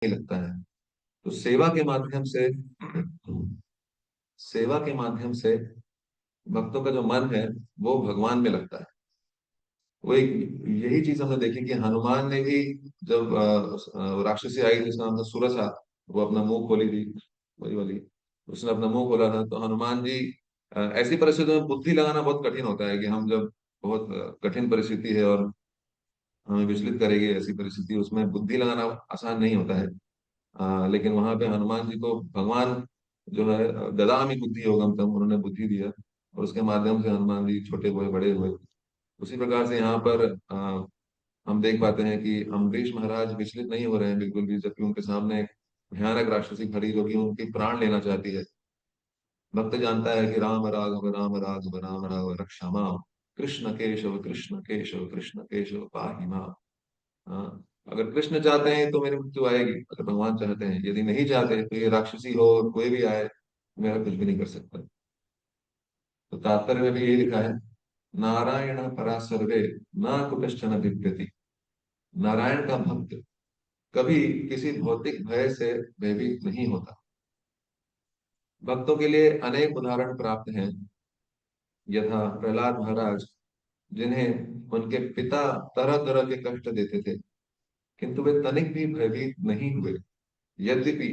नहीं लगता है। तो सेवा के माध्यम से सेवा के माध्यम से भक्तों का जो मन है वो भगवान में लगता है। वो एक यही चीज हमने देखी कि हनुमान ने भी जब राक्षसी आई जिसका नाम था सुरसा, वो अपना मुंह खोली थी, वही वाली, उसने अपना मुंह खोला था, तो हनुमान जी ऐसी परिस्थितियों में बुद्धि लगाना बहुत कठिन होता है कि हम जब बहुत कठिन परिस्थिति है और हमें विचलित करेगी ऐसी परिस्थिति, उसमें बुद्धि लगाना आसान नहीं होता है। लेकिन वहां पे हनुमान जी को भगवान जो है ददामि बुद्धि योगम तम, उन्होंने बुद्धि दिया और उसके माध्यम से हनुमान जी छोटे हुए बड़े हुए। उसी प्रकार से यहाँ पर हम देख पाते हैं कि अम्बरीश महाराज विचलित नहीं हो रहे हैं बिल्कुल भी, जबकि उनके सामने एक भयानक राक्षसी खड़ी जो कि उनकी प्राण लेना चाहती है। भक्त जानता है कि राम राघव राम राघव रक्षा माम, कृष्ण केशव कृष्ण केशव पाहि माम। हाँ, अगर कृष्ण चाहते हैं तो मेरी मृत्यु आएगी, अगर भगवान चाहते हैं, यदि नहीं चाहते तो ये राक्षसी हो कोई भी आए, मेरा कुछ भी नहीं कर सकता। तो तात्पर्य में भी यही लिखा है, नारायण परा सर्वे न कुतश्चन बिभ्यति। नारायण का भक्त कभी किसी भौतिक भय से भयभीत नहीं होता। भक्तों के लिए अनेक उदाहरण प्राप्त हैं, यथा प्रहलाद महाराज, जिन्हें उनके पिता तरह तरह के कष्ट देते थे, किंतु वे तनिक भी भयभीत नहीं हुए, यद्यपि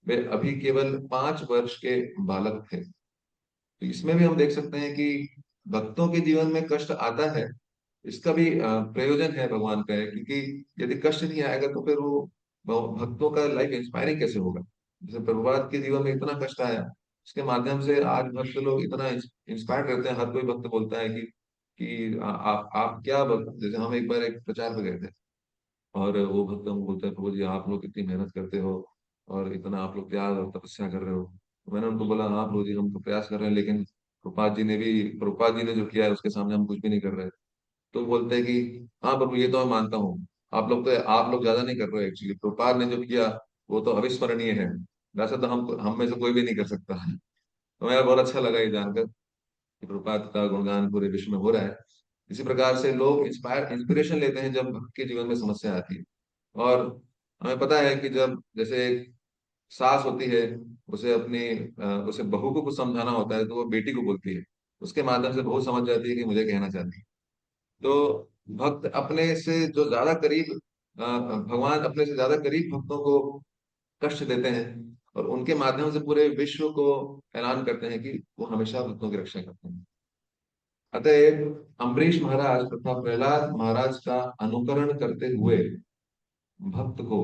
वे अभी केवल 5 वर्ष के बालक थे। तो इसमें भी हम देख सकते हैं कि भक्तों के जीवन में कष्ट आता है, इसका भी प्रयोजन है भगवान का है, क्योंकि यदि कष्ट नहीं आएगा तो फिर वो भक्तों का लाइफ इंस्पायरिंग कैसे होगा। जैसे प्रभुपाद के जीवन में इतना कष्ट आया, उसके माध्यम से आज भक्त लोग इतना इंस्पायर करते हैं, हर कोई भक्त बोलता है कि आप क्या भक्त, जैसे हम एक बार एक प्रचार पे गए थे और वो भक्त हम बोलते हैं, प्रभु जी आप लोग इतनी मेहनत करते हो और इतना आप लोग त्याग और तपस्या कर रहे हो। तो मैंने उनको बोला, हाँ प्रभु जी हम तो प्रयास कर रहे हैं, लेकिन प्रभुपाद जी ने जो किया है उसके सामने हम कुछ भी नहीं कर रहे। तो बोलते हैं कि हाँ प्रभु ये तो मैं मानता हूँ, आप लोग ज्यादा नहीं कर रहे हो, एक्चुअली प्रभुपाद ने जो किया वो तो अविस्मरणीय है, वैसे तो हम में से कोई भी नहीं कर सकता है। तो मेरा बहुत अच्छा लगा ये जानकर कि प्रभुपाद का गुणगान पूरे विश्व में हो रहा है। इसी प्रकार से लोग इंस्पिरेशन लेते हैं जब भक्त के जीवन में समस्या आती है। और हमें पता है कि जब जैसे एक सास होती है, उसे बहू को कुछ समझाना होता है तो वो बेटी को बोलती है, उसके माध्यम से बहू समझ जाती है कि मुझे कहना चाहती है। तो भक्त अपने से जो ज्यादा करीब भगवान अपने से ज्यादा करीब भक्तों को कष्ट देते हैं और उनके माध्यम से पूरे विश्व को ऐलान करते हैं कि वो हमेशा भक्तों की रक्षा करते हैं। अतएव अम्बरीश महाराज तथा प्रहलाद महाराज का अनुकरण करते हुए भक्त को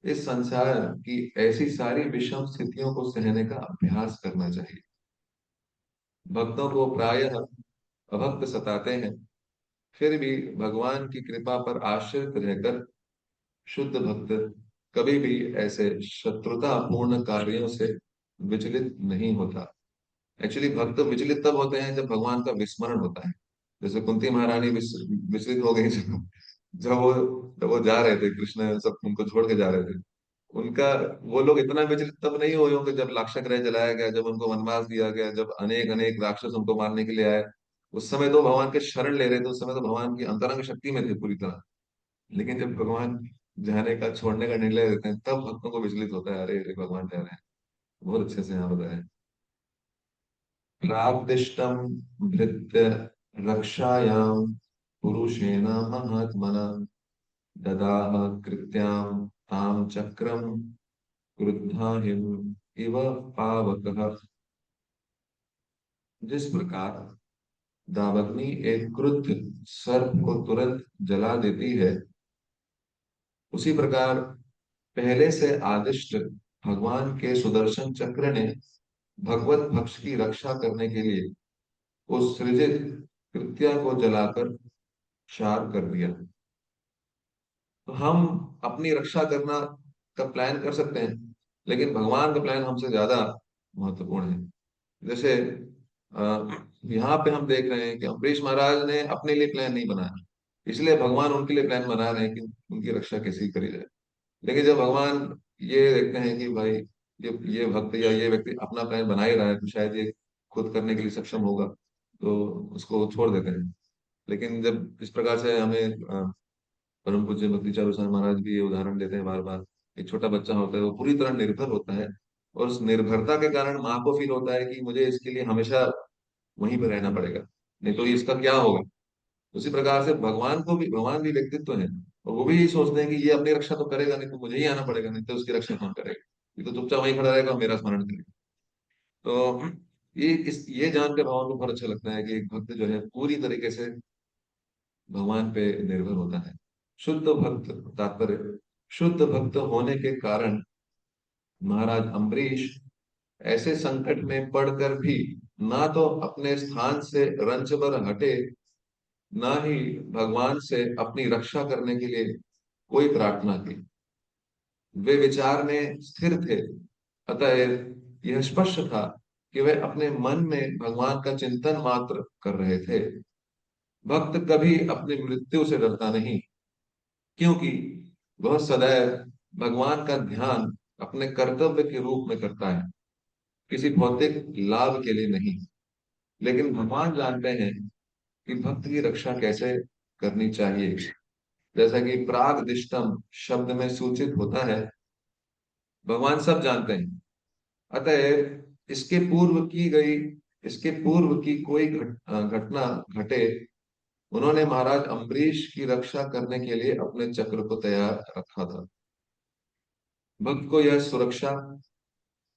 इस संसार की ऐसी सारी विषम स्थितियों को सहने का अभ्यास करना चाहिए। भक्तों को प्रायः अभक्त सताते हैं, फिर भी भगवान की कृपा पर आश्रित रहकर शुद्ध भक्त कभी भी ऐसे शत्रुतापूर्ण कार्यों से विचलित नहीं होता। एक्चुअली भक्त विचलित तब होते हैं जब भगवान का विस्मरण होता है। जैसे कुंती महारानी विचलित हो गई जब वो जब वो जा रहे थे, कृष्ण सब उनको छोड़ के जा रहे थे, उनका वो लोग इतना विचलित तब नहीं हुए होंगे जब लाक्षागृह जलाया गया, जब उनको वनवास दिया गया, जब अनेक अनेक राक्षस उनको मारने के लिए आए। उस समय तो भगवान के शरण ले रहे थे, उस समय तो भगवान की अंतरंग शक्ति में थे पूरी तरह। लेकिन जब भगवान जाने का छोड़ने का निर्णय लेते हैं तब भक्तों को विचलित होता है, अरे अरे भगवान जा रहे हैं। बहुत अच्छे से यहाँ बताया है। प्राग्दिष्टम भृत्य रक्षायां पुरुषेण महात्मना ददाह कृत्यां ताम चक्रम क्रुद्धा हिम इव पावकः। जिस प्रकार दावग्नि एक क्रुद्ध सर्प को तुरंत जला देती है, उसी प्रकार पहले से आदिष्ट भगवान के सुदर्शन चक्र ने भगवत पक्ष की रक्षा करने के लिए उस सृजित कृत्या को जलाकर क्षार कर दिया। तो हम अपनी रक्षा करना का प्लान कर सकते हैं, लेकिन भगवान का प्लान हमसे ज्यादा महत्वपूर्ण है। जैसे यहाँ पे हम देख रहे हैं कि अम्बरीश महाराज ने अपने लिए प्लान नहीं बनाया, इसलिए भगवान उनके लिए प्लान बना रहे हैं कि उनकी रक्षा कैसे करी जाए। लेकिन जब भगवान ये देखते हैं कि भाई ये भक्त या ये व्यक्ति अपना प्लान बना ही रहा है तो शायद ये खुद करने के लिए सक्षम होगा, तो उसको छोड़ देते हैं। लेकिन जब इस प्रकार से हमें परम पूज्य भक्ति चारू महाराज भी ये उदाहरण देते हैं बार बार एक छोटा बच्चा होता है वो पूरी तरह निर्भर होता है, और उस निर्भरता के कारण माँ को फील होता है कि मुझे इसके लिए हमेशा वहीं पर रहना पड़ेगा, नहीं तो इसका क्या होगा। उसी प्रकार से भगवान भी व्यक्तित्व है, और वो भी यही सोचते हैं कि ये अपनी रक्षा तो करेगा नहीं, तो मुझे ही आना पड़ेगा, नहीं तो उसकी रक्षा कौन करेगा, ये तो चुपचाप वहीं खड़ा रहेगा और मेरा स्मरण करेगा। तो ये जानकर भगवान को बहुत अच्छा लगता है कि एक भक्त जो है पूरी तरीके से भगवान पे निर्भर होता है। शुद्ध भक्त, तात्पर्य, शुद्ध भक्त होने के कारण महाराज अम्बरीश ऐसे संकट में पड़कर भी ना तो अपने स्थान से रंच भर हटे, ना ही भगवान से अपनी रक्षा करने के लिए कोई प्रार्थना की। वे विचार में स्थिर थे, अतएव यह स्पष्ट था कि वे अपने मन में भगवान का चिंतन मात्र कर रहे थे। भक्त कभी अपनी मृत्यु से डरता नहीं, क्योंकि वह सदैव भगवान का ध्यान अपने कर्तव्य के रूप में करता है, किसी भौतिक लाभ के लिए नहीं। लेकिन भगवान जानते हैं कि भक्त की रक्षा कैसे करनी चाहिए। जैसा कि प्राग दिष्टम शब्द में सूचित होता है, भगवान सब जानते हैं, अतएव इसके पूर्व की कोई घटना घटे, उन्होंने महाराज अम्बरीश की रक्षा करने के लिए अपने चक्र को तैयार रखा था। भक्त को यह सुरक्षा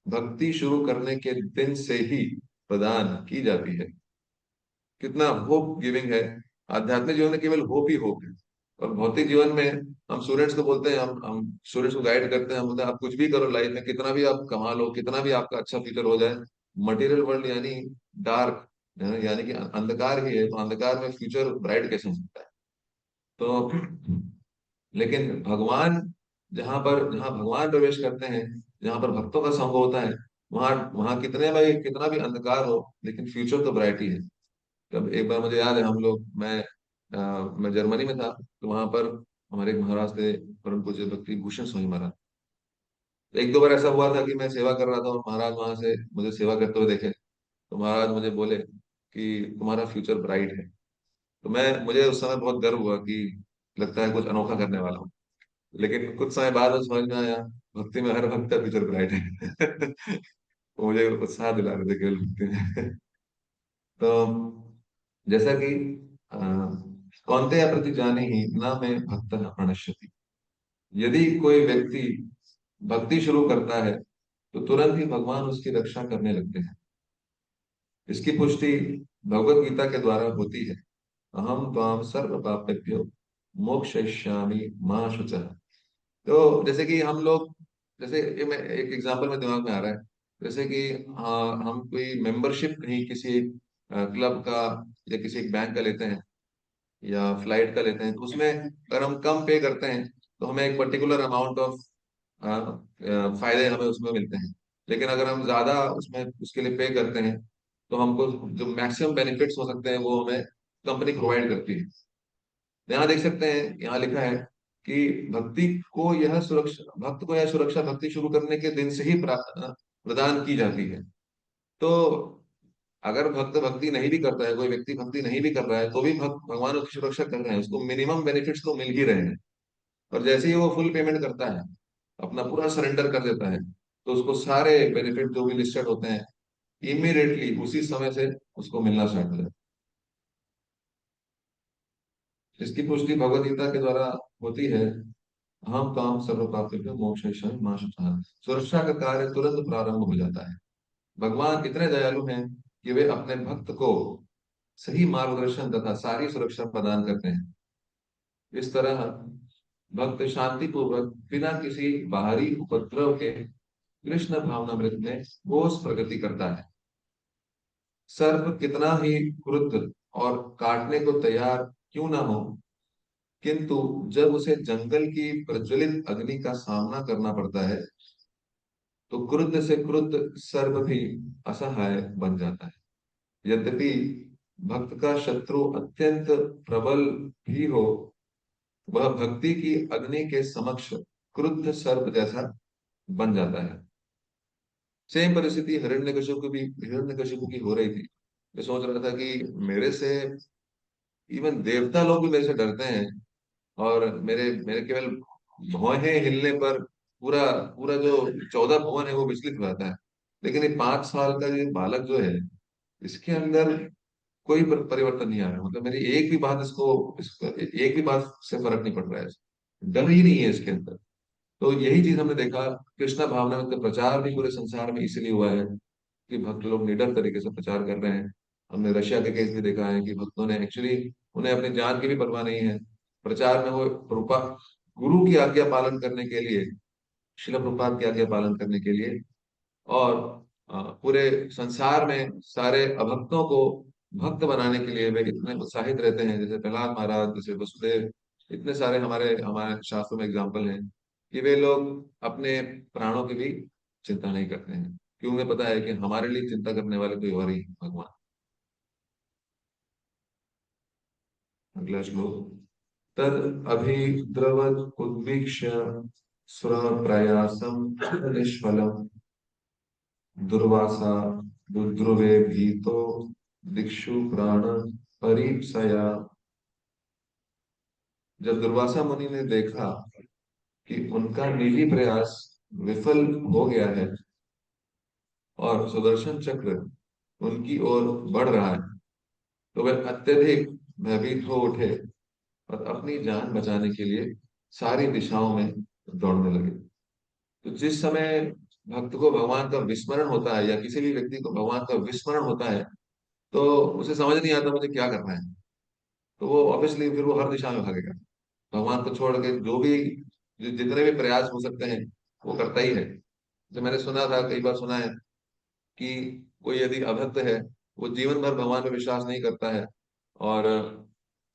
भक्ति शुरू करने के दिन से ही प्रदान की जाती है। कितना होप गिविंग है। आध्यात्मिक जीवन में केवल होप ही होप है, और भौतिक जीवन में हम स्टूडेंट्स को बोलते हैं, हम स्टूडेंट्स को गाइड करते हैं, हम बोलते हैं आप कुछ भी करो लाइफ में, कितना भी आप कमा लो, कितना भी आपका अच्छा फ्यूचर हो जाए, मटेरियल वर्ल्ड यानी डार्क, यानी कि अंधकार ही है, तो अंधकार में फ्यूचर ब्राइट कैसे हो सकता है। तो लेकिन जहां भगवान प्रवेश करते हैं, जहां पर भक्तों का संग होता है, वहां वहां कितना भी अंधकार हो, लेकिन फ्यूचर तो ब्राइट ही है। तब एक बार मुझे याद है, मैं जर्मनी में था, तो वहां पर हमारे एक महाराज थे, परम पूज्य भक्ति भूषण स्वामी महाराज। तो एक दो बार ऐसा हुआ था कि मैं सेवा कर रहा था, और महाराज वहां से मुझे सेवा करते हुए देखे, तो महाराज मुझे बोले कि तुम्हारा फ्यूचर ब्राइट है। तो मैं मुझे उस समय बहुत गर्व हुआ कि लगता है कुछ अनोखा करने वाला हूँ। लेकिन कुछ समय बाद में समझ में आया, भक्ति में हर भक्त का फ्यूचर ब्राइट है। वो मुझे उत्साह दिला रहे थे केवल भक्ति में। तो जैसा कि अ, कौन्तेय प्रति जाने ही न मैं भक्त प्रणश्यति, यदि कोई व्यक्ति भक्ति शुरू करता है तो तुरंत ही भगवान उसकी रक्षा करने लगते हैं। इसकी पुष्टि भगवत गीता के द्वारा होती है, अहम त्वाम सर्व पापेभ्यो मोक्षयिष्यामि मां शुचः। तो जैसे कि हम लोग, जैसे ये मैं एक एग्जांपल में दिमाग में आ रहा है, जैसे कि हम कोई मेंबरशिप कहीं किसी क्लब का या किसी एक बैंक का लेते हैं, या फ्लाइट का लेते हैं, तो उसमें अगर हम कम पे करते हैं तो हमें एक पर्टिकुलर अमाउंट ऑफ फायदे हमें उसमें मिलते हैं। लेकिन अगर हम ज्यादा उसमें उसके लिए पे करते हैं, तो हमको जो मैक्सिमम बेनिफिट्स हो सकते हैं वो हमें कंपनी प्रोवाइड करती है। तो यहाँ देख सकते हैं, यहाँ लिखा है कि भक्त को यह सुरक्षा भक्ति शुरू करने के दिन से ही प्रदान की जाती है। तो अगर भक्त भक्ति नहीं भी करता है, कोई व्यक्ति भक्ति नहीं भी कर रहा है, तो भी भगवान उसकी सुरक्षा कर रहे हैं, उसको मिनिमम बेनिफिट्स तो मिल ही रहे हैं। और जैसे ही वो फुल पेमेंट करता है, अपना पूरा सरेंडर कर देता है, तो उसको सारे बेनिफिट जो भी लिस्टेड होते हैं, इमीडिएटली उसी समय से उसको मिलना स्टार्ट हो जाता है। इसकी पुष्टि भगवत गीता के द्वारा होती है, हम काम सर्व पापेभ्यो मोक्षयिष्यामि मा शुचः। सुरक्षा का कार्य तुरंत प्रारंभ हो जाता है। भगवान इतने दयालु हैं कि वे अपने भक्त को सही मार्गदर्शन तथा सारी सुरक्षा प्रदान करते हैं। इस तरह भक्त शांति पूर्वक बिना किसी बाहरी उपद्रव के कृष्ण भावनामृत में ठोस प्रगति करता है। सर्प कितना ही क्रुद्ध और काटने को तैयार क्यों ना हो, किंतु जब उसे जंगल की प्रज्वलित अग्नि का सामना करना पड़ता है, तो क्रुद्ध से क्रुद्ध सर्प भी असहाय बन जाता है। यद्यपि भक्त का शत्रु अत्यंत प्रबल भी हो, वह भक्ति की अग्नि के समक्ष क्रुद्ध सर्प जैसा बन जाता है। सेम परिस्थिति हिरण्यकशिपु की हो रही थी। मैं सोच रहा था कि मेरे से इवन देवता लोग भी मेरे से डरते हैं, और मेरे मेरे केवल भौहें हिलने पर पूरा पूरा जो 14 भुवन है वो विचलित हो जाता है। लेकिन ये 5 साल का ये बालक जो है, इसके अंदर कोई परिवर्तन नहीं आ रहा, मतलब मेरी एक भी बात इसको एक भी बात से फर्क नहीं पड़ रहा है, डर ही नहीं है इसके अंदर। तो यही चीज हमने देखा, कृष्णा भावनामृत का प्रचार भी पूरे संसार में इसलिए हुआ है कि भक्त लोग निडर तरीके से प्रचार कर रहे हैं। हमने रशिया के केस भी देखा है कि भक्तों ने एक्चुअली, उन्हें अपनी जान की भी परवाह नहीं है, प्रचार में वो रूपा गुरु की आज्ञा पालन करने के लिए, शिल प्रभुपाद की आज्ञा पालन करने के लिए, और पूरे संसार में सारे अभक्तों को भक्त बनाने के लिए वे इतने उत्साहित रहते हैं। जैसे प्रहलाद महाराज, जैसे वसुदेव, इतने सारे हमारे हमारे शास्त्रों में एग्जाम्पल हैं कि वे लोग अपने प्राणों की भी चिंता नहीं करते हैं, क्योंकि उन्हें पता है कि हमारे लिए चिंता करने वाले कोई और ही भगवान। अगला श्लोक। तद अभिद्रवद उद्वीक्ष्य स्व प्रयासम निष्फलम दुर्वासा दुद्रुवे भीतो दिक्षु प्राण परीप्सया। जब दुर्वासा मुनि ने देखा कि उनका निजी प्रयास विफल हो गया है और सुदर्शन चक्र उनकी ओर बढ़ रहा है, तो वे अत्यधिक भयभीत हो उठे और अपनी जान बचाने के लिए सारी दिशाओं में दौड़ने लगे। तो जिस समय भक्त को भगवान का विस्मरण होता है, या किसी भी व्यक्ति को भगवान का विस्मरण होता है, तो उसे समझ नहीं आता मुझे क्या करना है। तो वो ऑब्वियसली फिर वो हर दिशा में भागेगा, भगवान को छोड़ के जो भी जितने भी प्रयास हो सकते हैं वो करता ही है। जैसे मैंने सुना था, कई बार सुना है कि कोई यदि अभक्त है, वो जीवन भर भगवान पे विश्वास नहीं करता है और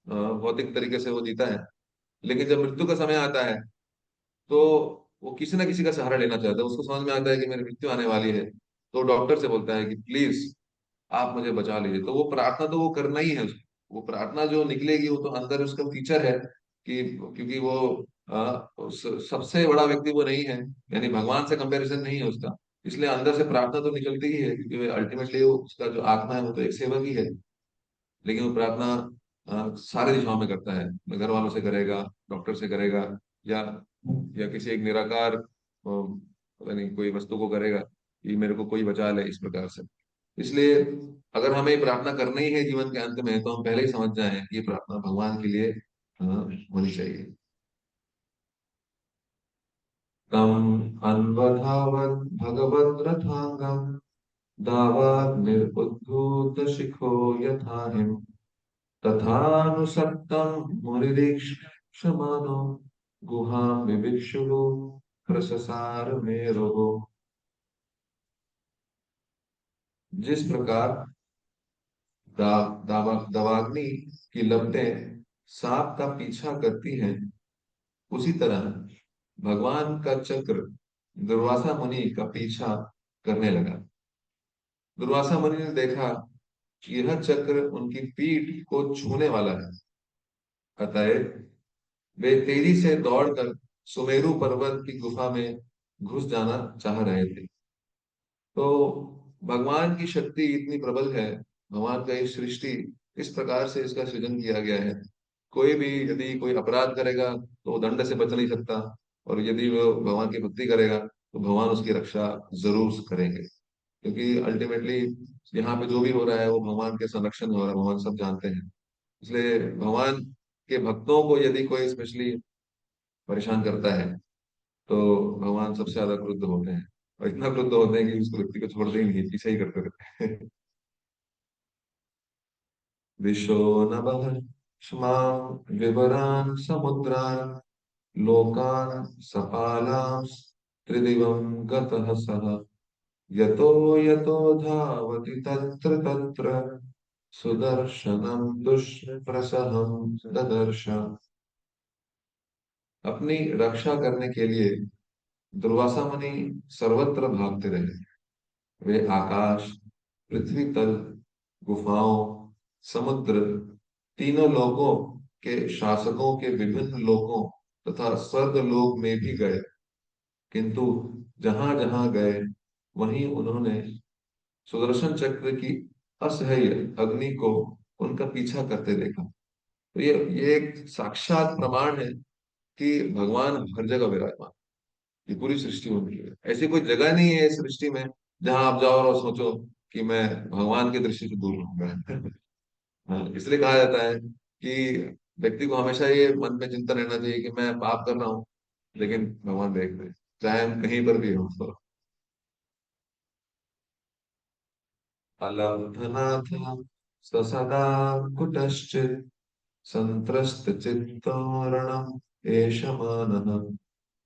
भौतिक तरीके से वो जीता है, लेकिन जब मृत्यु का समय आता है तो वो किसी ना किसी का सहारा लेना चाहता है। उसको समझ में आता है कि मेरी मृत्यु आने वाली है, तो डॉक्टर से बोलता है कि प्लीज आप मुझे बचा लीजिए। तो वो प्रार्थना तो वो करना ही है उसको, वो प्रार्थना जो निकलेगी वो तो अंदर उसका फीचर है कि, क्योंकि वो सबसे बड़ा व्यक्ति वो नहीं है, यानी भगवान से कंपैरिजन नहीं है उसका, इसलिए अंदर से प्रार्थना तो निकलती ही है, क्योंकि अल्टीमेटली उसका जो आत्मा है वो तो एक सेवक ही है। लेकिन वो प्रार्थना सारे दिशाओं में करता है, अपने घर वालों से करेगा, डॉक्टर से करेगा, या किसी एक निराकार पता नहीं कोई वस्तु को करेगा कि मेरे को कोई बचा ले, इस प्रकार से। इसलिए अगर हमें ये प्रार्थना करनी ही है जीवन के अंत में, तो हम पहले ही समझ जाएं कि ये प्रार्थना भगवान के लिए होनी चाहिए। तम अन्वधावत भगवत रथांगम दावाग् निर्बुद्धूत शिखो यथा हिम तथानुसक्तं मुनिरीक्षमाणो गुहां विविक्षुः प्रससार मेरुः। जिस प्रकार दावाग्नि की लपटें सांप का पीछा करती हैं, उसी तरह भगवान का चक्र दुर्वासा मुनि का पीछा करने लगा। दुर्वासा मुनि ने देखा कि यह चक्र उनकी पीठ को छूने वाला है, अतएव वे तेजी से दौड़कर सुमेरु पर्वत की गुफा में घुस जाना चाह रहे थे। तो भगवान की शक्ति इतनी प्रबल है, भगवान का ये सृष्टि इस प्रकार से इसका सृजन किया गया है, कोई भी यदि कोई अपराध करेगा तो वो दंड से बच नहीं सकता, और यदि वो भगवान की भक्ति करेगा तो भगवान उसकी रक्षा जरूर करेंगे, क्योंकि अल्टीमेटली यहाँ पे जो भी हो रहा है वो भगवान के संरक्षण में हो रहा है, भगवान सब जानते हैं। इसलिए भगवान के भक्तों को यदि कोई स्पेशली परेशान करता है, तो भगवान सबसे ज्यादा क्रुद्ध होते हैं, और इतना क्रुद्ध होते हैं कि उस व्यक्ति को छोड़ते ही नहीं, पीछे ही करते रहते हैं। दिशो नभः क्ष्मां विवरान् समुद्रान् लोकान् सपालां त्रिदिवं गतः सः यतो यतो धावति तत्र तत्र सुदर्शनं दुष्प्रसहं ददर्श। अपनी रक्षा करने के लिए दुर्वासा मुनि सर्वत्र भागते रहे। वे आकाश, पृथ्वी तल, गुफाओं, समुद्र, तीनों लोकों के शासकों के विभिन्न लोकों तथा स्वर्ग लोक में भी गए, किंतु जहां जहां गए वहीं उन्होंने सुदर्शन चक्र की असह्य अग्नि को उनका पीछा करते देखा। तो ये एक साक्षात प्रमाण है कि भगवान हर जगह विराजमान। ये पूरी सृष्टि उनकी है। ऐसी कोई जगह नहीं है इस सृष्टि में जहां आप जाओ और सोचो कि मैं भगवान की दृष्टि से दूर रहूंगा। हाँ, इसलिए कहा जाता है कि व्यक्ति को हमेशा ये मन में चिंतन रहना चाहिए कि मैं पाप कर रहा हूँ, लेकिन भगवान देख रहे हैं, चाहे हम कहीं पर भी हो। अलब्धनाथ ससदा कुतश्चित् सन्त्रस्तचित्तोरणम् एष मानः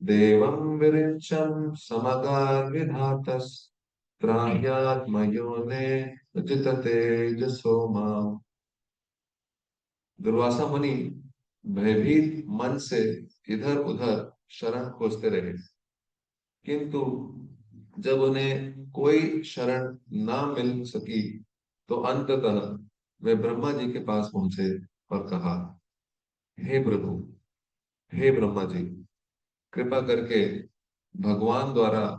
देवं विरिञ्चं समगाद्विधातस्त्राह्यात्मयोने जिततेजसो माम्। दुर्वासा मुनि भयभीत मन से इधर उधर शरण खोजते रहे, किंतु जब उन्हें कोई शरण ना मिल सकी तो अंततः वे ब्रह्मा जी के पास पहुंचे और कहा, हे प्रभु, हे ब्रह्मा जी, कृपा करके भगवान द्वारा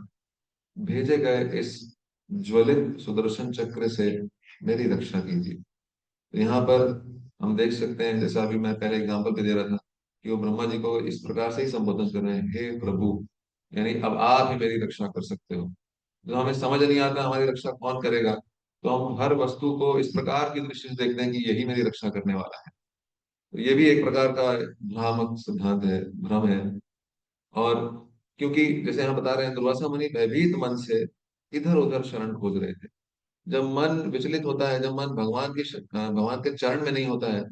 भेजे गए इस ज्वलित सुदर्शन चक्र से मेरी रक्षा कीजिए। तो यहाँ पर हम देख सकते हैं, जैसा अभी मैं पहले एग्जांपल पे दे रहा था, कि वो ब्रह्मा जी को इस प्रकार से ही संबोधन कर रहे हैं, हे प्रभु, यानी अब आप ही मेरी रक्षा कर सकते हो। जो हमें समझ नहीं आता हमारी रक्षा कौन करेगा, तो हम हर वस्तु को इस प्रकार की दृष्टि से देखते हैं कि यही मेरी रक्षा करने वाला है। तो ये भी एक प्रकार का भ्रामक सिद्धांत है, भ्रम है। और क्योंकि जैसे हम बता रहे हैं, दुर्वासा मुनि भयभीत मन से इधर उधर शरण खोज रहे थे। जब मन विचलित होता है, जब मन भगवान के चरण में नहीं होता है,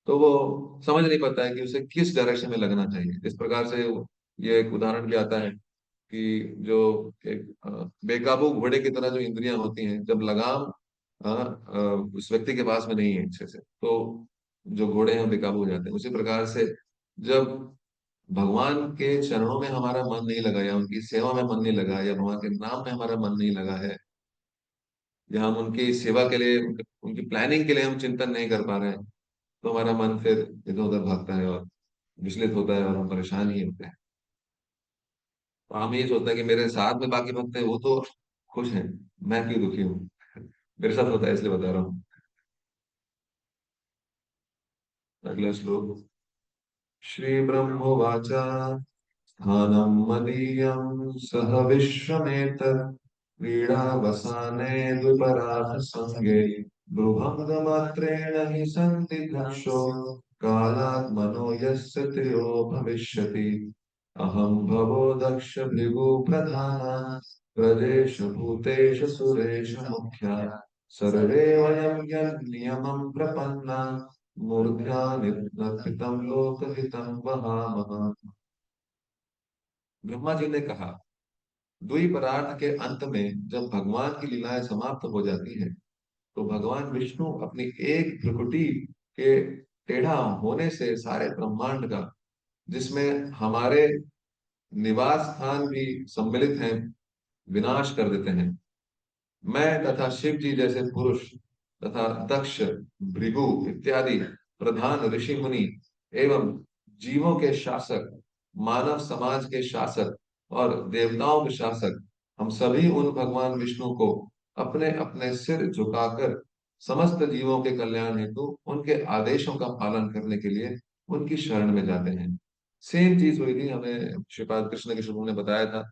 तो वो समझ नहीं पाता है कि उसे किस डायरेक्शन में लगना चाहिए। इस प्रकार से ये एक उदाहरण भी आता है कि जो एक बेकाबू घोड़े की तरह जो इंद्रियां होती हैं, जब लगाम उस व्यक्ति के पास में नहीं है अच्छे से, तो जो घोड़े हैं वो बेकाबू हो जाते हैं। उसी प्रकार से जब भगवान के चरणों में हमारा मन नहीं लगा, या उनकी सेवा में मन नहीं लगा, या भगवान के नाम में हमारा मन नहीं लगा है, या हम उनकी सेवा के लिए, उनकी प्लानिंग के लिए हम चिंतन नहीं कर पा रहे हैं, तो हमारा मन फिर इधर उधर भागता है और विचलित होता है और हम परेशान ही होते हैं। तो हम ये सोचते हैं कि मेरे साथ में बाकी भक्त हैं, वो तो खुश हैं, मैं क्यों दुखी हूँ। मेरे साथ होता है इसलिए बता रहा हूँ। अगला श्लोक। श्री ब्रह्मोवाच स्थानं मदीयं सह विश्वमेतत् क्रीडावसाने द्विपरागसंगे भ्रुभङ्गमात्रेण हि सन्ति दक्षो कालात्मनो यस्य त्रयो भविष्यति अहं भवो दक्ष भृगु प्रधान प्रजेश भूतेश सुरेश मुख्या सर्वे वयं यन्नियमं प्रपन्ना मूर्ध्यानिर्थितं लोकहितं वहामः। ब्रह्मा जी ने कहा, द्विपरार्थ के अंत में जब भगवान की लीलाएं समाप्त हो जाती हैं, तो भगवान विष्णु अपनी एक भ्रुकुटी के टेढ़ा होने से सारे ब्रह्मांड का, जिसमें हमारे निवास स्थान भी सम्मिलित हैं, विनाश कर देते हैं। मैं तथा शिव जी जैसे पुरुष तथा दक्ष, भृगु इत्यादि प्रधान ऋषि मुनि एवं जीवों के शासक, मानव समाज के शासक और देवताओं के शासक, हम सभी उन भगवान विष्णु को अपने अपने सिर झुकाकर समस्त जीवों के कल्याण हेतु उनके आदेशों का पालन करने के लिए उनकी शरण में जाते हैं। सेम चीज हुई थी, हमें श्रीपाद कृष्ण के शुरू ने बताया था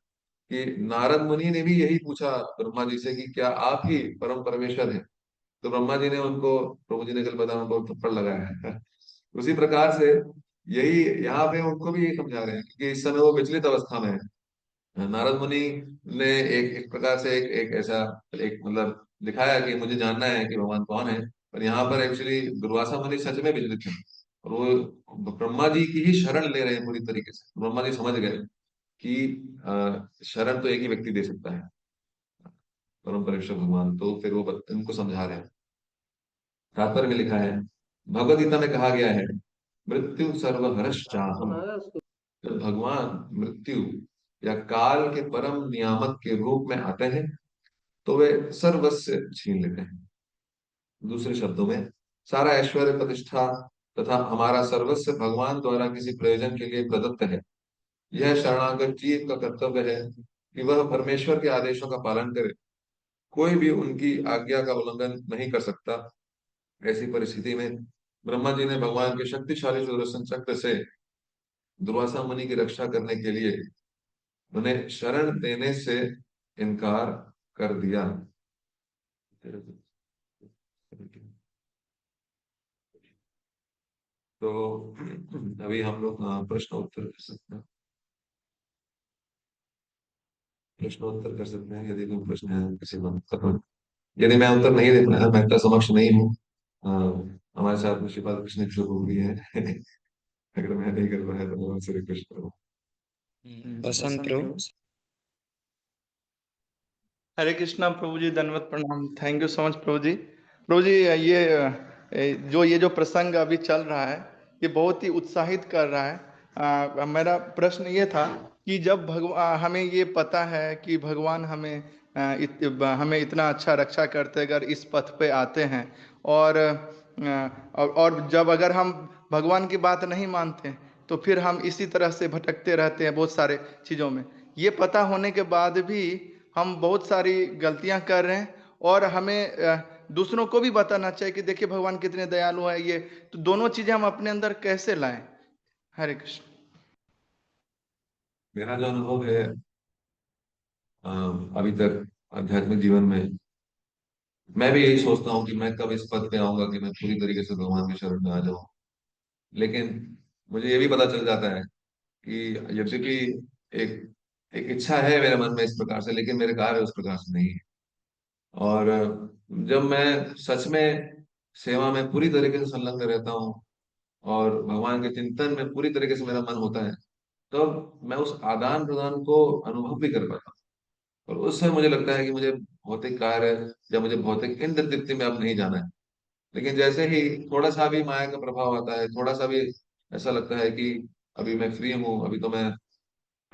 कि नारद मुनि ने भी यही पूछा ब्रह्मा जी से कि क्या आप ही परम परमेश्वर हैं। तो ब्रह्मा जी ने उनको, प्रभु जी ने कल बताया, उनको थप्पड़ लगाया है। उसी प्रकार से यही यहाँ पे उनको भी यही समझा रहे हैं, क्योंकि इस समय वो विचलित अवस्था में है। नारद मुनि ने एक प्रकार से एक ऐसा एक मतलब दिखाया कि मुझे जानना है कि भगवान कौन है। पर यहाँ पर एक्चुअली दुर्वासा मुनि सच में विचलित है, और वो ब्रह्मा जी की ही शरण ले रहे हैं पूरी तरीके से। ब्रह्मा जी समझ गए कि शरण तो एक ही व्यक्ति दे सकता है, परम परमेश्वर भगवान। तो फिर वो उनको समझा रहे हैं। तात्पर्य में लिखा है, भगवद गीता में कहा गया है, मृत्यु सर्वहरश्चाहम। जब भगवान मृत्यु या काल के परम नियामक के रूप में आते हैं, तो वे सर्वस्व छीन लेते हैं। दूसरे शब्दों में, सारा ऐश्वर्य प्रतिष्ठा तथा हमारा सर्वस्व भगवान द्वारा किसी प्रयोजन के लिए प्रदत्त है। यह शरणागत जीव का कर्तव्य है कि वह परमेश्वर के आदेशों का पालन करे। कोई भी उनकी आज्ञा का उल्लंघन नहीं कर सकता। ऐसी परिस्थिति में ब्रह्मा जी ने भगवान के शक्तिशाली सुदर्शन चक्र से दुर्वासा मुनि की रक्षा करने के लिए उन्हें शरण देने से इनकार कर दिया। तो अभी हम लोग प्रश्न उत्तर कर सकते हैं। प्रश्नोत्तर कर सकते हैं यदि कोई प्रश्न है किसी को। यदि मैं उत्तर नहीं दे पाया, मैं तो समक्ष नहीं हूँ। हमारे साथ में शिपा कृष्ण शुरू हो गई है। अगर मैं नहीं कर पाया तो मैं उनसे रिक्वेस्ट करूँ। बसंत प्रभु। हरे कृष्णा प्रभु जी, दंडवत प्रणाम। थैंक यू सो मच प्रभु जी। प्रभु जी, ये जो प्रसंग अभी चल रहा है, ये बहुत ही उत्साहित कर रहा है। मेरा प्रश्न ये था कि जब भगवान, हमें ये पता है कि भगवान हमें इतना अच्छा रक्षा करते अगर इस पथ पे आते हैं, और और जब अगर हम भगवान की बात नहीं मानते तो फिर हम इसी तरह से भटकते रहते हैं बहुत सारे चीज़ों में। ये पता होने के बाद भी हम बहुत सारी गलतियां कर रहे हैं, और हमें दूसरों को भी बताना चाहिए कि देखिए भगवान कितने दयालु है। ये तो दोनों चीजें हम अपने अंदर कैसे लाएं? हरे कृष्ण। मेरा जो अनुभव है अभी तक आध्यात्मिक जीवन में, मैं भी यही सोचता हूँ कि मैं कब इस पद पे आऊंगा कि मैं पूरी तरीके से भगवान के शरण में आ जाऊं। लेकिन मुझे ये भी पता चल जाता है कि यद्यपि एक एक इच्छा है मेरे मन में इस प्रकार से, लेकिन मेरे कार्य उस प्रकार से नहीं है। और जब मैं सच में सेवा में पूरी तरीके से संलग्न रहता हूँ और भगवान के चिंतन में पूरी तरीके से मेरा मन होता है, तो मैं उस आदान प्रदान को अनुभव भी कर पाता हूँ। और उस समय मुझे लगता है कि मुझे भौतिक कार्य या मुझे भौतिक इंद्र तृप्ति में अब नहीं जाना है। लेकिन जैसे ही थोड़ा सा भी माया का प्रभाव आता है, थोड़ा सा भी ऐसा लगता है कि अभी मैं फ्री हूँ, अभी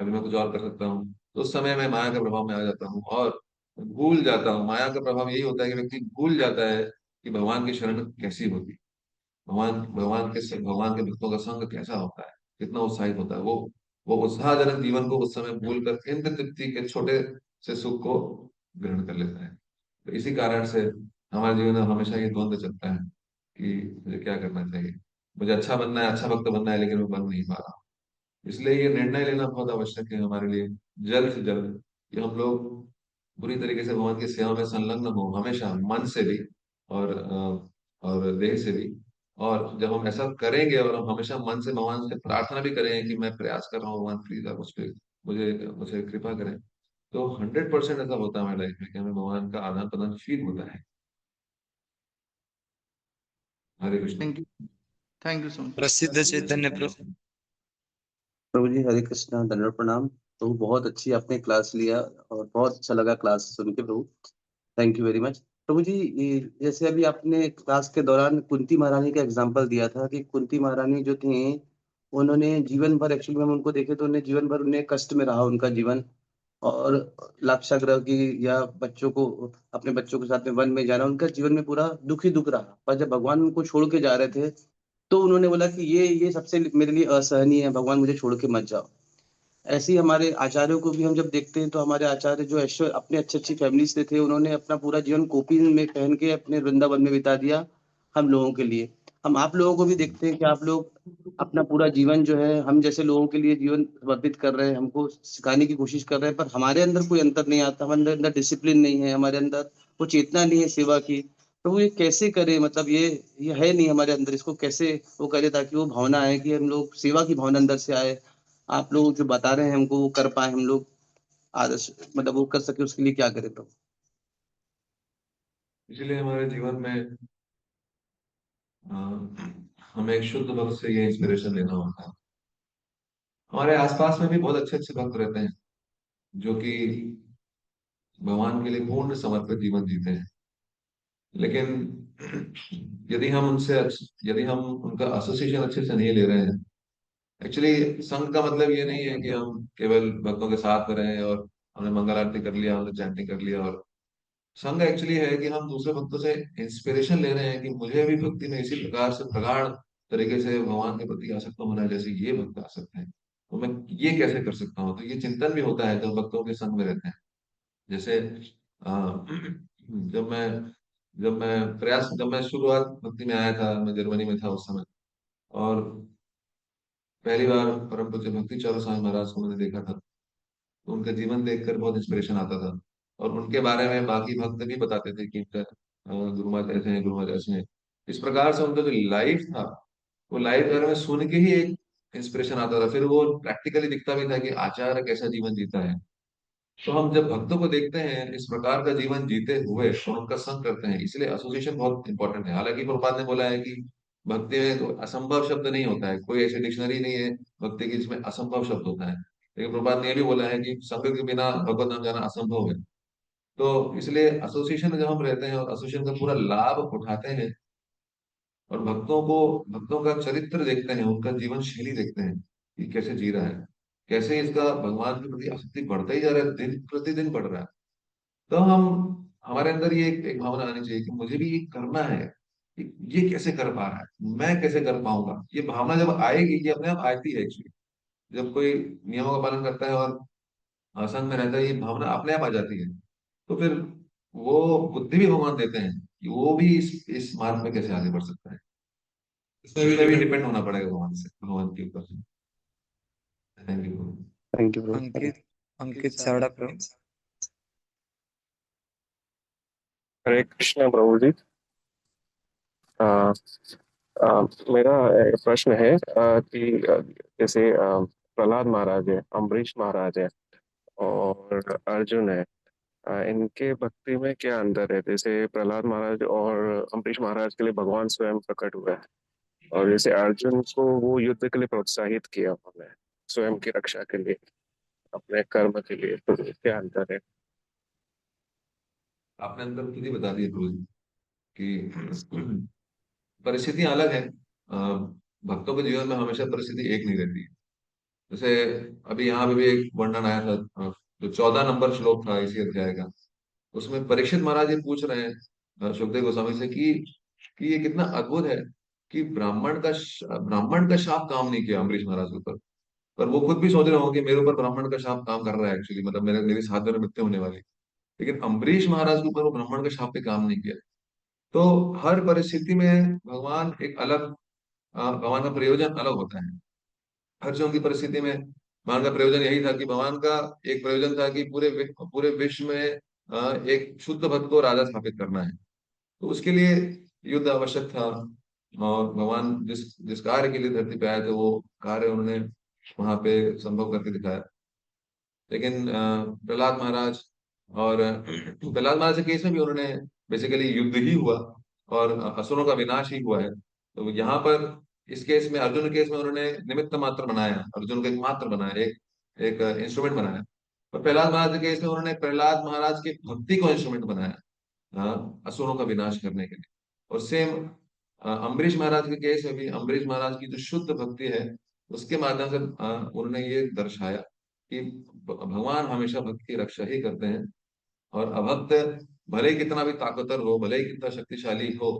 मैं कुछ और कर सकता हूँ, तो उस समय मैं माया के प्रभाव में आ जाता हूँ और भूल जाता हूँ। माया का प्रभाव यही होता है कि व्यक्ति भूल जाता है कि भगवान की शरण कैसी होती है, भगवान के भक्तों का संग कैसा होता है, कितना उत्साहित होता है। वो उत्साहजनक जीवन को उस समय भूल कर इंद्र तृप्ति के छोटे से सुख को ग्रहण कर लेता है। तो इसी कारण से हमारे जीवन में हमेशा ये द्वंद्व चलता है कि मुझे क्या करना चाहिए। मुझे अच्छा बनना है, अच्छा भक्त बनना है, लेकिन मैं बन नहीं पा रहा। इसलिए ये निर्णय लेना बहुत आवश्यक है हमारे लिए, जल्द से जल्द, कि हम लोग पूरी तरीके से भगवान की सेवा में संलग्न हो, हमेशा मन से भी और देह से भी। और जब हम ऐसा करेंगे और हम हमेशा मन से भगवान से प्रार्थना भी करेंगे कि मैं प्रयास कर रहा हूँ भगवान, प्लीज आप मुझ पे मुझे मुझे कृपा करें, तो 100% ऐसा होता है हमारी लाइफ में कि हमें भगवान का आदान प्रदान फील होता है। Hare Krishna. Thank you. Thank you so much. प्रसिद्ध चैतन्य प्रभु। प्रभु जी हरे कृष्णा, दंडवत प्रणाम। तो बहुत अच्छी आपने क्लास लिया और बहुत अच्छा लगा क्लास सुन के प्रभु। Thank you very much. प्रभु जी, जैसे अभी आपने क्लास के दौरान कुंती महारानी का एग्जांपल दिया था कि कुंती महारानी जो थी, उन्होंने जीवन भर, एक्चुअली में हम उनको देखे तो उन्हें जीवन भर उन्हें कष्ट में रहा उनका जीवन। और लाक्षागृह की या बच्चों को, अपने बच्चों के साथ में वन में जाना, उनका जीवन में पूरा दुख ही दुख रहा। पर जब भगवान उनको छोड़ के जा रहे थे तो उन्होंने बोला कि ये सबसे मेरे लिए असहनीय है, भगवान मुझे छोड़ के मत जाओ। ऐसे ही हमारे आचार्यों को भी हम जब देखते हैं तो हमारे आचार्य जो ऐश्वर्य अपने अच्छी-अच्छी फैमिली से थे, उन्होंने अपना पूरा जीवन कॉपी में पहन के अपने वृंदावन में बिता दिया हम लोगों के लिए। हम आप लोगों को भी देखते हैं कि आप लोग अपना पूरा जीवन जो है हम जैसे लोगों के लिए जीवन समर्पित कर रहे हैं, हमको सिखाने की कोशिश कर रहे हैं, पर हमारे अंदर कोई अंतर नहीं आता, हमारे अंदर डिसिप्लिन नहीं है, हमारे अंदर वो चेतना नहीं है सेवा की। तो वो ये कैसे करें? मतलब ये है नहीं हमारे अंदर, इसको कैसे वो करें ताकि वो भावना आए कि हम लोग सेवा की भावना अंदर से आए। आप लोग जो बता रहे हैं हमको वो कर पाए हम लोग, आदर्श मतलब वो कर सके, उसके लिए क्या करें तो? इसलिए हमारे जीवन में अ, हमें एक शुद्ध भक्त से ये इंस्पिरेशन लेना होता है। हमारे आसपास में भी बहुत अच्छे अच्छे भक्त रहते हैं जो कि भगवान के लिए पूर्ण समर्पित जीवन जीते हैं। लेकिन यदि हम उनका एसोसिएशन अच्छे से नहीं ले रहे हैं, एक्चुअली संघ का मतलब ये नहीं है कि हम केवल भक्तों के साथ में रहें और हमने मंगल आरती कर लिया, हमने चैंटिंग कर लिया। और संघ एक्चुअली है कि हम दूसरे भक्तों से इंस्पिरेशन ले रहे हैं कि मुझे भी भक्ति में इसी प्रकार से प्रगाढ़ तरीके से भगवान के प्रति आसक्त होना है जैसे ये भक्त आ सकते हैं। तो मैं ये कैसे कर सकता हूँ, तो ये चिंतन भी होता है जब भक्तों के संग में रहते हैं। जैसे जब मैं जब मैं शुरुआत भक्ति में आया था, मैं जर्मनी में था उस समय। और पहली बार परम पूज्य भक्ति चारू स्वामी महाराज को मैंने देखा था। तो उनका जीवन देखकर बहुत इंस्पिरेशन आता था। और उनके बारे में बाकी भक्त भी बताते थे कि इनका गुरु महाराज ऐसे हैं, गुरु महाराज ऐसे हैं। इस प्रकार से उनका जो लाइफ था, वो लाइफ के बारे में सुन के ही एक इंस्पिरेशन आता था। फिर वो प्रैक्टिकली दिखता भी था कि आचार्य कैसा जीवन जीता है। तो हम जब भक्तों को देखते हैं इस प्रकार का जीवन जीते हुए और उनका संग करते हैं, इसलिए एसोसिएशन बहुत इंपॉर्टेंट है। हालांकि प्रभुपाद ने बोला है कि भक्ति में तो असंभव शब्द नहीं होता है, कोई ऐसी डिक्शनरी नहीं है भक्ति की जिसमें असंभव शब्द होता है। लेकिन प्रभुपाद ने यह भी बोला है कि संग के बिना भगवत नाम जाना असंभव है। तो इसलिए एसोसिएशन में जब हम रहते हैं और एसोसिएशन का पूरा लाभ उठाते हैं और भक्तों का चरित्र देखते हैं, उनका जीवन शैली देखते हैं कि कैसे जी रहा है, कैसे इसका भगवान के प्रति आसक्ति बढ़ता ही जा रहा है, दिन प्रतिदिन बढ़ रहा है। तो हम हमारे अंदर ये एक भावना आनी चाहिए कि मुझे भी ये करना है। ये कैसे कर पा रहा है, मैं कैसे कर पाऊंगा, ये भावना जब आएगी, ये अपने आप आती है एक्चुअली। जब कोई नियमों का पालन करता है और असंग में रहता है, ये भावना अपने आप आ जाती है। तो फिर वो बुद्धि भी भगवान देते हैं कि वो भी इस मार्ग में कैसे आगे बढ़ सकता है। इसमें भी डिपेंड होना पड़ेगा भगवान के ऊपर। Thank you. थैंक यू प्रभु। अंकित अंकित सावड़ा प्रभु। हरे कृष्णा प्रभु जी। अ, मेरा एक प्रश्न है कि जैसे प्रहलाद महाराज है, अम्बरीश महाराज है और अर्जुन है, इनके भक्ति में क्या अंतर है? जैसे प्रहलाद महाराज और अम्बरीश महाराज के लिए भगवान स्वयं प्रकट हुए हैं, और जैसे अर्जुन को वो युद्ध के लिए प्रोत्साहित किया उन्होंने, स्वयं की रक्षा के लिए, अपने कर्म के लिए, तो क्या अंतर है? आपने अंदर खुद ही बता दिया प्रभु जी कि परिस्थितियां अलग है। भक्तों के जीवन में हमेशा परिस्थिति एक नहीं रहती है। जैसे अभी यहाँ पे भी एक वर्णन आया था, जो 14 नंबर श्लोक था इसी अध्याय का, उसमें परीक्षित महाराज ये पूछ रहे हैं सुखदेव गोस्वामी से कि ये कितना अद्भुत है कि ब्राह्मण का शाप काम नहीं किया अम्बरीश महाराज के ऊपर। पर वो खुद भी सोच रहे होंगे कि मेरे ऊपर ब्राह्मण का शाप काम कर रहा है एक्चुअली, मतलब मेरी साथ में मृत्यु होने वाली। लेकिन अम्बरीश महाराज के ऊपर वो ब्राह्मण का शाप पे काम नहीं किया। तो हर परिस्थिति में भगवान का प्रयोजन अलग होता है। अर्जुन की परिस्थिति में भगवान का प्रयोजन यही था कि भगवान का एक प्रयोजन था कि पूरे विश्व में एक शुद्ध भक्त को राजा स्थापित करना है। तो उसके लिए युद्ध आवश्यक था। और भगवान जिस जिस कार्य के लिए धरती पे आए थे, वो कार्य उन्होंने वहां पे संभव करके दिखाया। लेकिन प्रहलाद महाराज और प्रहलाद महाराज के केस में भी उन्होंने बेसिकली युद्ध ही हुआ और असुरों का विनाश ही हुआ है। तो यहाँ पर इस केस में, अर्जुन के केस में, उन्होंने निमित्त मात्र बनाया, अर्जुन को एक मात्र बनाया, एक एक इंस्ट्रूमेंट बनाया। और प्रहलाद महाराज के केस में उन्होंने प्रहलाद महाराज की भक्ति को इंस्ट्रूमेंट बनाया असुरों का विनाश करने के लिए। और सेम अम्बरीश महाराज के केस में भी अम्बरीश महाराज की जो शुद्ध भक्ति है, उसके माध्यम से उन्होंने ये दर्शाया कि भगवान हमेशा भक्त की रक्षा ही करते हैं। और अभक्त भले ही कितना भी ताकतवर हो, भले ही कितना शक्तिशाली हो,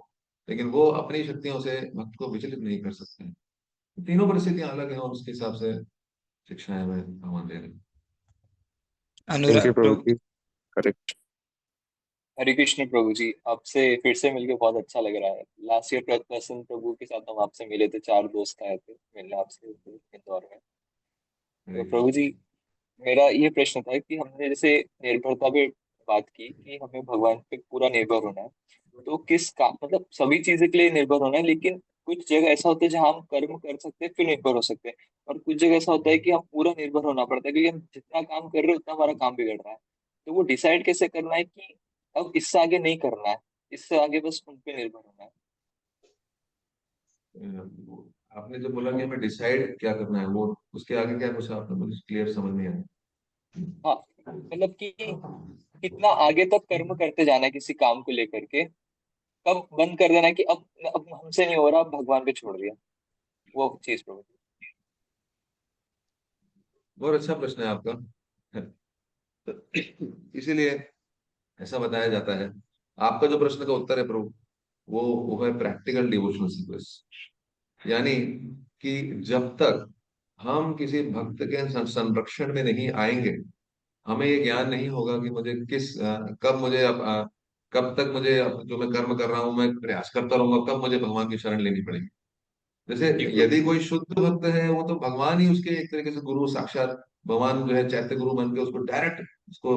लेकिन वो अपनी शक्तियों से भक्त को विचलित नहीं कर सकते हैं। तीनों परिस्थितियां अलग हैं और उसके हिसाब से शिक्षाएं हमें भगवान दे रहे हैं। थैंक यू अनुराग प्रभु प्रभु। जी। हरे हरे कृष्ण प्रभु जी, आपसे फिर से मिलकर बहुत अच्छा लग रहा है। लास्ट ईयर प्रसन्न प्रभु के साथ हम आपसे मिले थे, 4 दोस्त आए थे मिलने आपसे इंदौर में। तो हरे प्रभु कृष्ण। जी, मेरा ये प्रश्न था कि हमने जैसे निर्भरता पे बात की कि हमें भगवान पे पूरा निर्भर होना है, तो किस काम, मतलब सभी चीजों के लिए निर्भर होना है, लेकिन कुछ जगह ऐसा होता है जहाँ हम कर्म कर सकते हैं फिर निर्भर हो सकते हैं, और कुछ जगह ऐसा होता है कि हम पूरा निर्भर होना पड़ता है, क्योंकि हम जितना काम कर रहे हैं उतना हमारा काम बिगड़ रहा है। तो वो डिसाइड कैसे करना है कि अब इससे आगे नहीं करना है, इससे आगे बस उन पे निर्भर होना है। आपने जो बोला कि हमें डिसाइड क्या करना है, वो उसके आगे क्या कुछ आपने मुझे क्लियर समझ नहीं आया। हाँ, मतलब कि कितना आगे तक कर्म करते जाना है किसी काम को लेकर के, कब बंद कर देना है कि अब हमसे नहीं हो रहा, अब भगवान पे छोड़ दिया, वो चीज प्रभु। बहुत अच्छा प्रश्न है आपका। तो इसीलिए ऐसा बताया जाता है। आपका जो प्रश्न का उत्तर है प्रभु, वो है प्रैक्टिकल डिवोशनल सीक्वेंस। यानी कि जब तक हम किसी भक्त के संरक्षण में नहीं आएंगे, हमें ये ज्ञान नहीं होगा कि मुझे कब तक मुझे जो मैं कर्म कर रहा हूँ मैं प्रयास करता रहूंगा, कब मुझे भगवान की शरण लेनी पड़ेगी। जैसे जी प्रभु। यदि कोई शुद्ध भक्त है, वो तो भगवान ही उसके एक तरीके से गुरु साक्षात भगवान जो है चैत्य गुरु बन के उसको डायरेक्ट उसको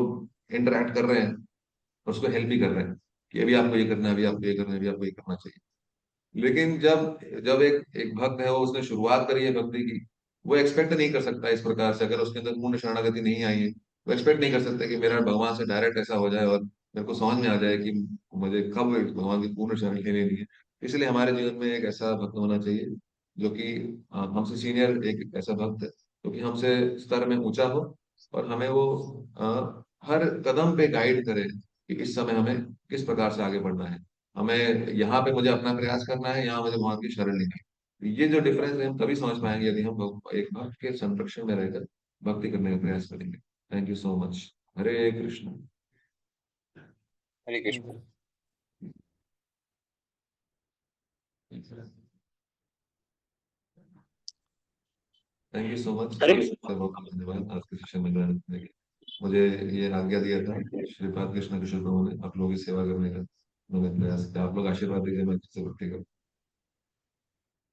इंटरेक्ट कर रहे हैं और उसको हेल्प भी कर रहे हैं कि अभी आपको ये करना है, अभी आपको ये करना है, अभी आपको ये करना चाहिए। लेकिन जब जब एक एक भक्त है, वो उसने शुरुआत करी है भक्ति की, वो एक्सपेक्ट नहीं कर सकता इस प्रकार से, अगर उसके अंदर पूर्ण शरणागति नहीं आई है, वो एक्सपेक्ट नहीं कर सकता कि मेरा भगवान से डायरेक्ट ऐसा हो जाए और मेरे को समझ में आ जाए कि मुझे कब भगवान की पूर्ण शरण लेनी है। इसलिए हमारे जीवन में एक ऐसा भक्त होना चाहिए जो कि हमसे सीनियर, एक ऐसा भक्त जो कि हमसे स्तर में ऊंचा हो और हमें वो हर कदम पे गाइड करे कि इस समय हमें किस प्रकार से आगे बढ़ना है, हमें यहाँ पे मुझे अपना प्रयास करना है, यहाँ मुझे भगवान की शरण लेनी है। ये जो डिफरेंस है हम तभी समझ पाएंगे यदि हम एक भक्त के संरक्षण में रहकर भक्ति करने का प्रयास करेंगे। Thank you so much. Hare Krishna. Hare Krishna. Thank you so much. बहुत धन्यवाद आज के सेशन में ज्वाइन करने के लिए। मुझे ये आज्ञा दिया था श्रीपाद कृष्ण किशोर प्रभु ने आप लोगों की सेवा करने का, उन्होंने प्रयास किया। आप लोग आशीर्वाद दीजिए, मैं अच्छे से भक्ति करूँ।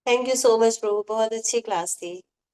थैंक यू सो मच प्रभु, बहुत अच्छी क्लास थी।